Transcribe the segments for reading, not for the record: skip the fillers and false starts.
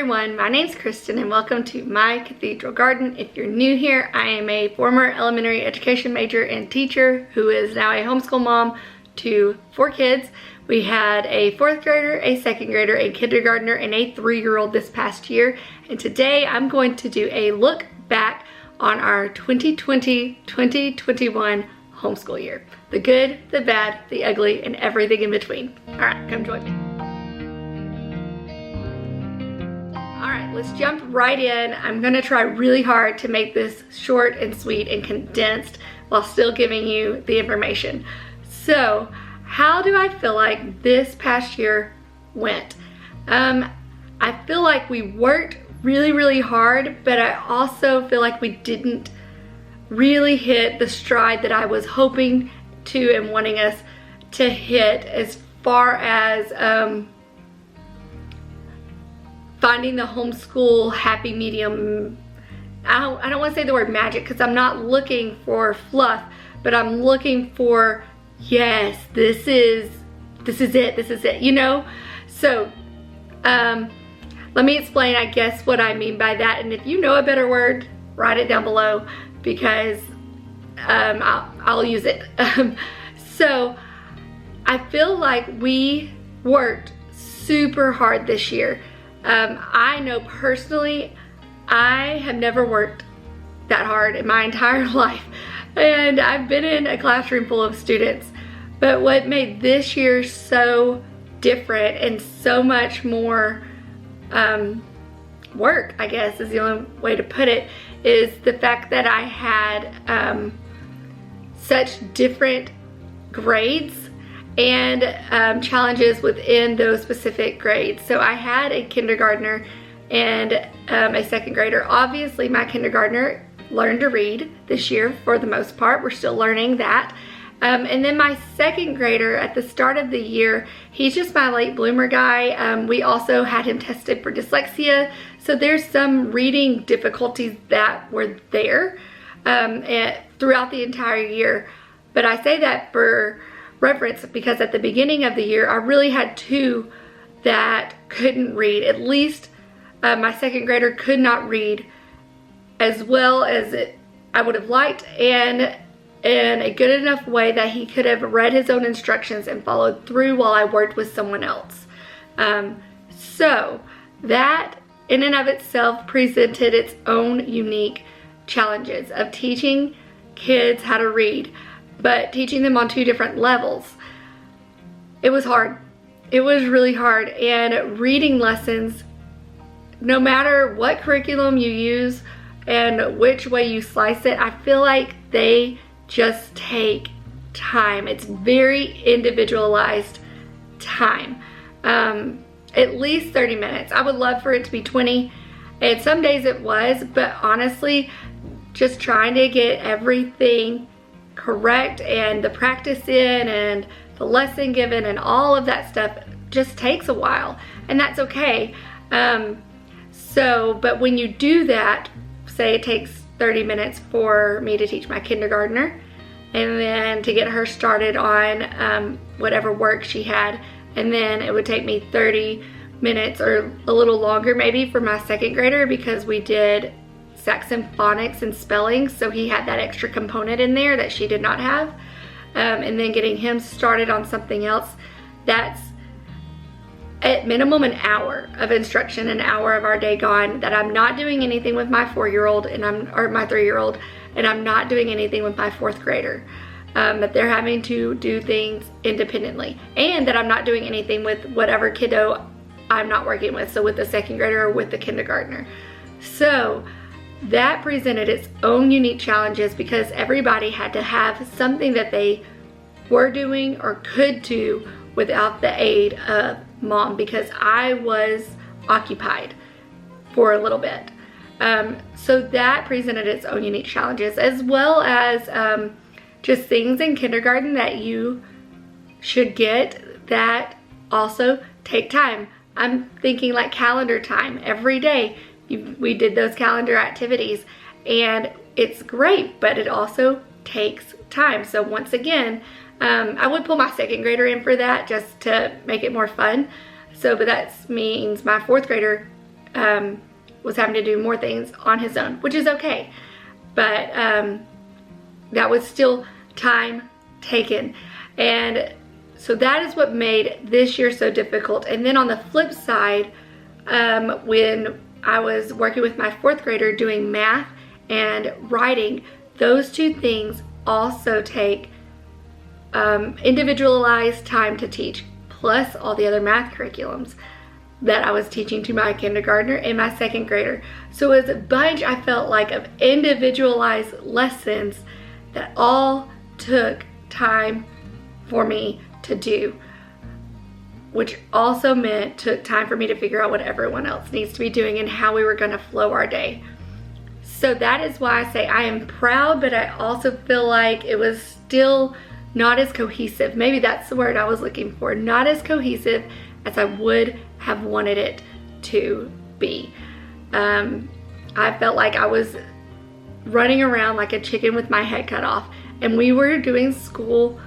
everyone, my name's Kristen and welcome to my Cathedral Garden. If you're new here, I am a former elementary education major and teacher who is now a homeschool mom to 4 kids. We had a 4th grader, a 2nd grader, a kindergartner, and a 3-year-old this past year. And today I'm going to do a look back on our 2020-2021 homeschool year. The good, the bad, the ugly, and everything in between. All right, come join me. All right, let's jump right in. I'm gonna try really hard to make this short and sweet and condensed while still giving you the information. So, how do I feel like this past year went? I feel like we worked really hard, but I also feel like we didn't really hit the stride that I was hoping to and wanting us to hit as far as finding the homeschool happy medium. I don't want to say the word magic because I'm not looking for fluff, but I'm looking for, yes, this is it, you know? So let me explain, I guess, what I mean by that, and if you know a better word, write it down below because I'll use it. So I feel like we worked super hard this year. I know personally, I have never worked that hard in my entire life. And I've been in a classroom full of students. But what made this year so different and so much more work, I guess is the only way to put it, is the fact that I had such different grades and challenges within those specific grades. So I had a kindergartner and a 2nd grader. Obviously my kindergartner learned to read this year for the most part. We're still learning that. And then my 2nd grader at the start of the year, he's just my late bloomer guy. We also had him tested for dyslexia. So there's some reading difficulties that were there throughout the entire year. But I say that for reference because at the beginning of the year I really had 2 that couldn't read. At least my 2nd grader could not read as well as I would have liked, and in a good enough way that he could have read his own instructions and followed through while I worked with someone else. So that in and of itself presented its own unique challenges of teaching kids how to read, but teaching them on 2 different levels. It was hard. It was really hard, and reading lessons, no matter what curriculum you use and which way you slice it, I feel like they just take time. It's very individualized time. At least 30 minutes. I would love for it to be 20, and some days it was, but honestly, just trying to get everything correct and the practice in and the lesson given and all of that stuff just takes a while, and that's okay. But when you do that, say it takes 30 minutes for me to teach my kindergartner and then to get her started on whatever work she had, and then it would take me 30 minutes or a little longer maybe for my 2nd grader because we did Saxon phonics and spelling, so he had that extra component in there that she did not have, and then getting him started on something else. That's at minimum an hour of instruction, an hour of our day gone that I'm not doing anything with my 4-year-old or my 3-year-old, and I'm not doing anything with my 4th grader. That they're having to do things independently, and that I'm not doing anything with whatever kiddo I'm not working with, so with the 2nd grader or with the kindergartner. So that presented its own unique challenges because everybody had to have something that they were doing or could do without the aid of mom, because I was occupied for a little bit. So that presented its own unique challenges, as well as just things in kindergarten that you should get that also take time. I'm thinking like calendar time. Every day we did those calendar activities, and it's great, but it also takes time. So once again, I would pull my 2nd grader in for that just to make it more fun. So, but that means my 4th grader was having to do more things on his own, which is okay. But that was still time taken. And so that is what made this year so difficult. And then on the flip side, when I was working with my 4th grader doing math and writing, those two things also take individualized time to teach, plus all the other math curriculums that I was teaching to my kindergartner and my 2nd grader. So it was a bunch, I felt like, of individualized lessons that all took time for me to do, which also meant took time for me to figure out what everyone else needs to be doing and how we were going to flow our day. So that is why I say I am proud, but I also feel like it was still not as cohesive. Maybe that's the word I was looking for. Not as cohesive as I would have wanted it to be. I felt like I was running around like a chicken with my head cut off, and we were doing school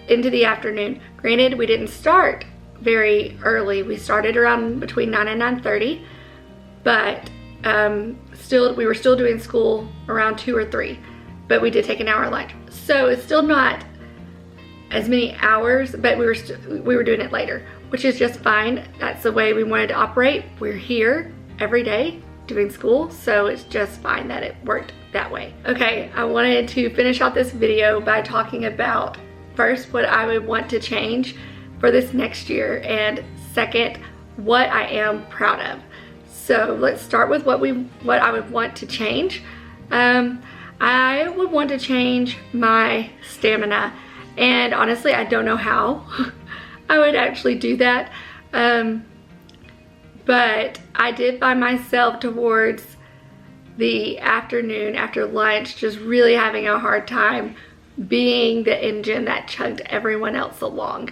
into the afternoon. Granted, we didn't start very early. We started around between 9 and 9:30, but we were still doing school around 2 or 3, but we did take an hour lunch. So it's still not as many hours, but we were doing it later, which is just fine. That's the way we wanted to operate. We're here every day doing school, so it's just fine that it worked that way. Okay, I wanted to finish out this video by talking about, first, what I would want to change for this next year, and second, what I am proud of. So let's start with what I would want to change. I would want to change my stamina, and honestly, I don't know how I would actually do that. But I did find myself towards the afternoon, after lunch, just really having a hard time being the engine that chugged everyone else along.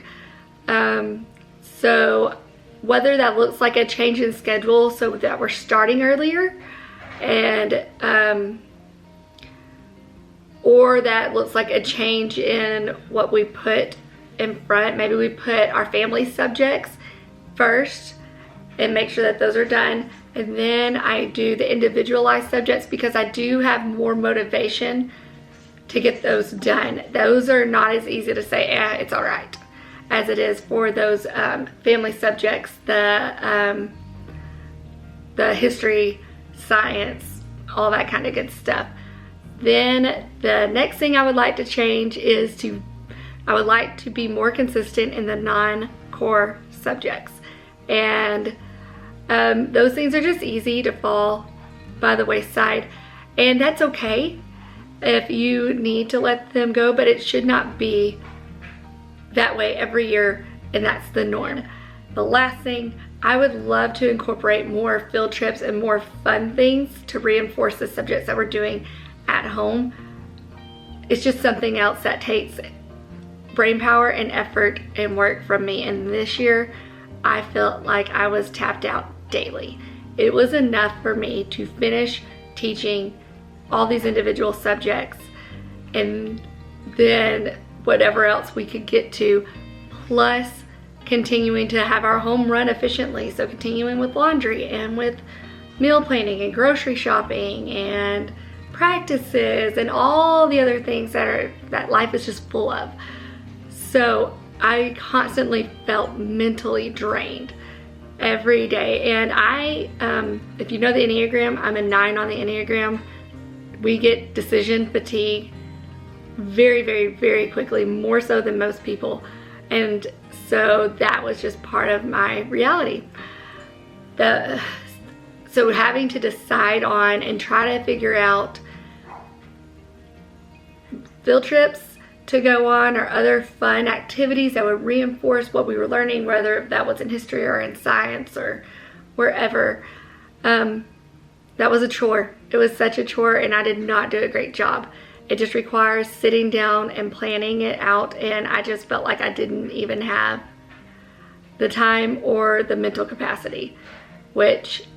So whether that looks like a change in schedule so that we're starting earlier, and or that looks like a change in what we put in front. Maybe we put our family subjects first and make sure that those are done, and then I do the individualized subjects because I do have more motivation to get those done. Those are not as easy to say, it's all right, as it is for those family subjects, the history, science, all that kind of good stuff. Then the next thing I would like to change is I would like to be more consistent in the non-core subjects. And those things are just easy to fall by the wayside, and that's okay if you need to let them go, but it should not be that way every year, and that's the norm. The last thing, I would love to incorporate more field trips and more fun things to reinforce the subjects that we're doing at home. It's just something else that takes brain power and effort and work from me, and this year I felt like I was tapped out daily. It was enough for me to finish teaching all these individual subjects, and then whatever else we could get to, plus continuing to have our home run efficiently. So continuing with laundry and with meal planning and grocery shopping and practices and all the other things that life is just full of. So I constantly felt mentally drained every day. And if you know the Enneagram, I'm a 9 on the Enneagram. We get decision fatigue very, very, very quickly, more so than most people. And so that was just part of my reality. So having to decide on and try to figure out field trips to go on or other fun activities that would reinforce what we were learning, whether that was in history or in science or wherever, that was a chore. It was such a chore, and I did not do a great job. It just requires sitting down and planning it out, and I just felt like I didn't even have the time or the mental capacity, which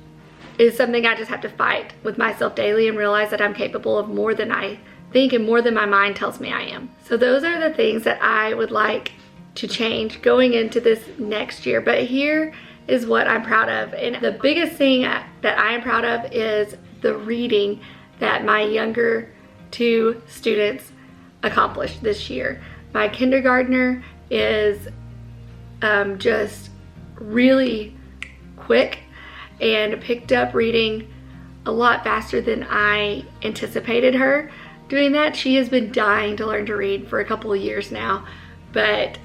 is something I just have to fight with myself daily and realize that I'm capable of more than I think and more than my mind tells me I am. So those are the things that I would like to change going into this next year. But here is what I'm proud of. And the biggest thing that I am proud of is the reading that my younger 2 students accomplished this year. My kindergartner is just really quick and picked up reading a lot faster than I anticipated her doing that. She has been dying to learn to read for a couple of years now, but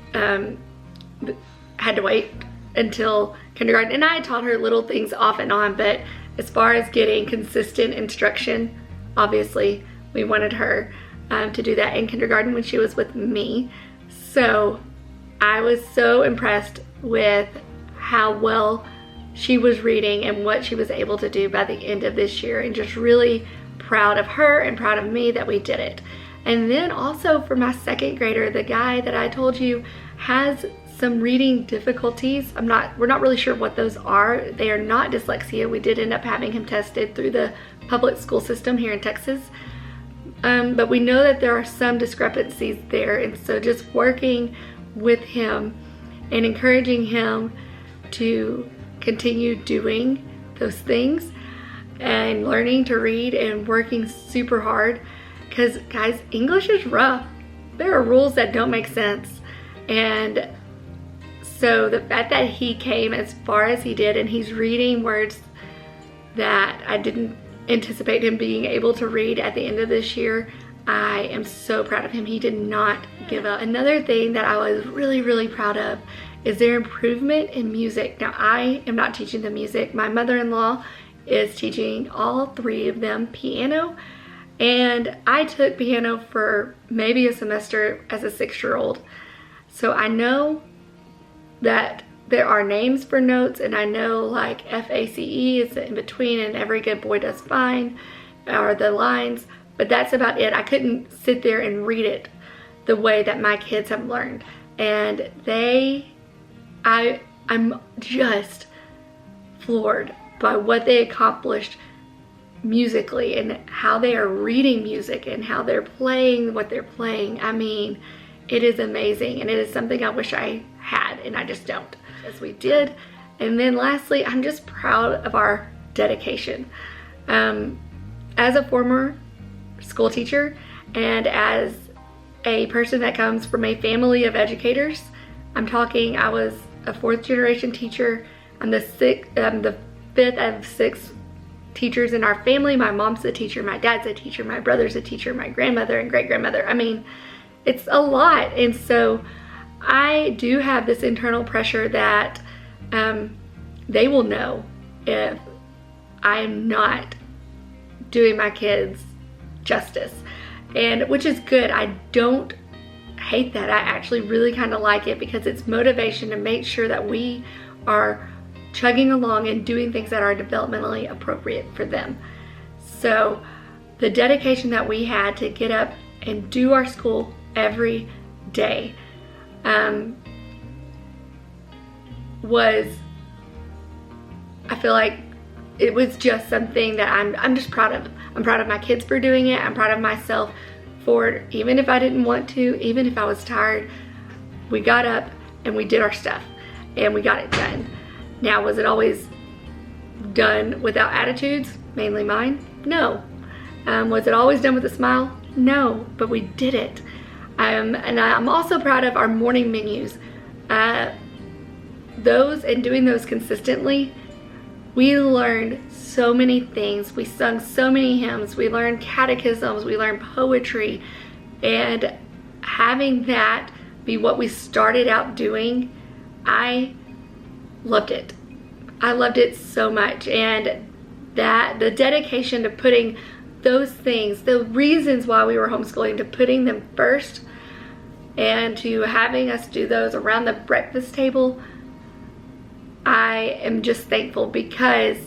had to wait until kindergarten. And I taught her little things off and on, but as far as getting consistent instruction, obviously we wanted her to do that in kindergarten when she was with me. So I was so impressed with how well she was reading and what she was able to do by the end of this year, and just really proud of her and proud of me that we did it. And then also for my 2nd grader, the guy that I told you has some reading difficulties. We're not really sure what those are. They are not dyslexia. We did end up having him tested through the public school system here in Texas. But we know that there are some discrepancies there, and so just working with him and encouraging him to continue doing those things and learning to read and working super hard, because guys, English is rough. There are rules that don't make sense, and so the fact that he came as far as he did and he's reading words that I didn't anticipate him being able to read at the end of this year, I am so proud of him. He did not give up. Another thing that I was really proud of is their improvement in music. Now, I am not teaching them music. My mother-in-law is teaching all 3 of them piano, and I took piano for maybe a semester as a 6-year-old. So I know that there are names for notes, and I know like FACE is in between and every good boy does fine, or the lines, but that's about it. I couldn't sit there and read it the way that my kids have learned. And I'm just floored by what they accomplished musically and how they are reading music and how they're playing what they're playing. I mean, it is amazing, and it is something I wish I had, and I just don't. As we did. And then lastly, I'm just proud of our dedication. As a former school teacher and as a person that comes from a family of educators, I was a 4th generation teacher. I'm the 5th of 6 teachers in our family. My mom's a teacher, my dad's a teacher, my brother's a teacher, my grandmother and great-grandmother. I mean, it's a lot. And so I do have this internal pressure that they will know if I'm not doing my kids justice, and which is good. I don't hate that. I actually really kind of like it, because it's motivation to make sure that we are chugging along and doing things that are developmentally appropriate for them. So the dedication that we had to get up and do our school every day was, I feel like it was just something that I'm just proud of. I'm proud of my kids for doing it. I'm proud of myself for, even if I didn't want to, even if I was tired, we got up and we did our stuff and we got it done. Now, was it always done without attitudes, mainly mine? No. Was it always done with a smile? No, but we did it. And I'm also proud of our morning menus. Doing those consistently, we learned so many things. We sung so many hymns. We learned catechisms. We learned poetry. And having that be what we started out doing, I loved it. I loved it so much. And that the dedication to putting those things, the reasons why we were homeschooling, to putting them first and to having us do those around the breakfast table, I am just thankful, because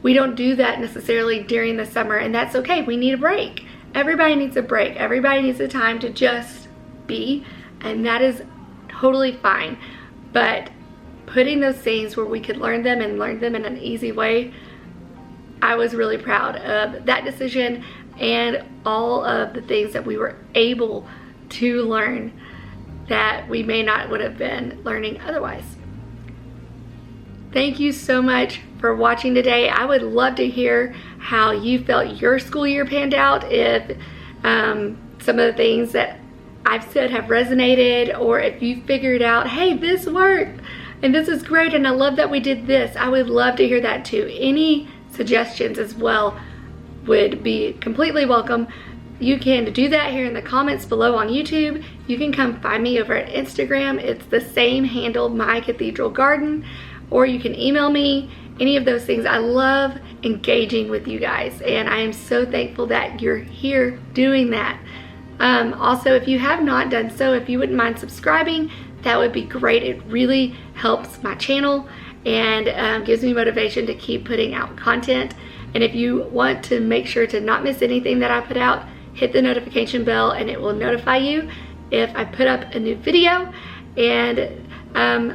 we don't do that necessarily during the summer, and that's okay. We need a break. Everybody needs a break. Everybody needs a time to just be, and that is totally fine. But putting those things where we could learn them and learn them in an easy way, I was really proud of that decision and all of the things that we were able to learn that we may not would have been learning otherwise. thank you so much for watching today. I would love to hear how you felt your school year panned out, if some of the things that I've said have resonated, or if you figured out, hey, this worked and this is great and I love that we did this. I would love to hear that too. Any suggestions as well would be completely welcome. You can do that here in the comments below on YouTube. You can come find me over at Instagram. It's the same handle, My Cathedral Garden, or you can email me, any of those things. I love engaging with you guys, and I am so thankful that you're here doing that. Also, if you have not done so, if you wouldn't mind subscribing, that would be great. It really helps my channel and gives me motivation to keep putting out content. And if you want to make sure to not miss anything that I put out, hit the notification bell and it will notify you if I put up a new video. And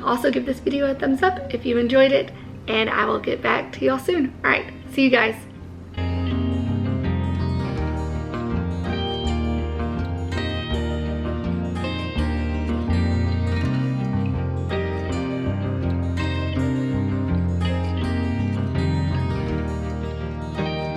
also give this video a thumbs up if you enjoyed it, and I will get back to y'all soon. All right, see you guys.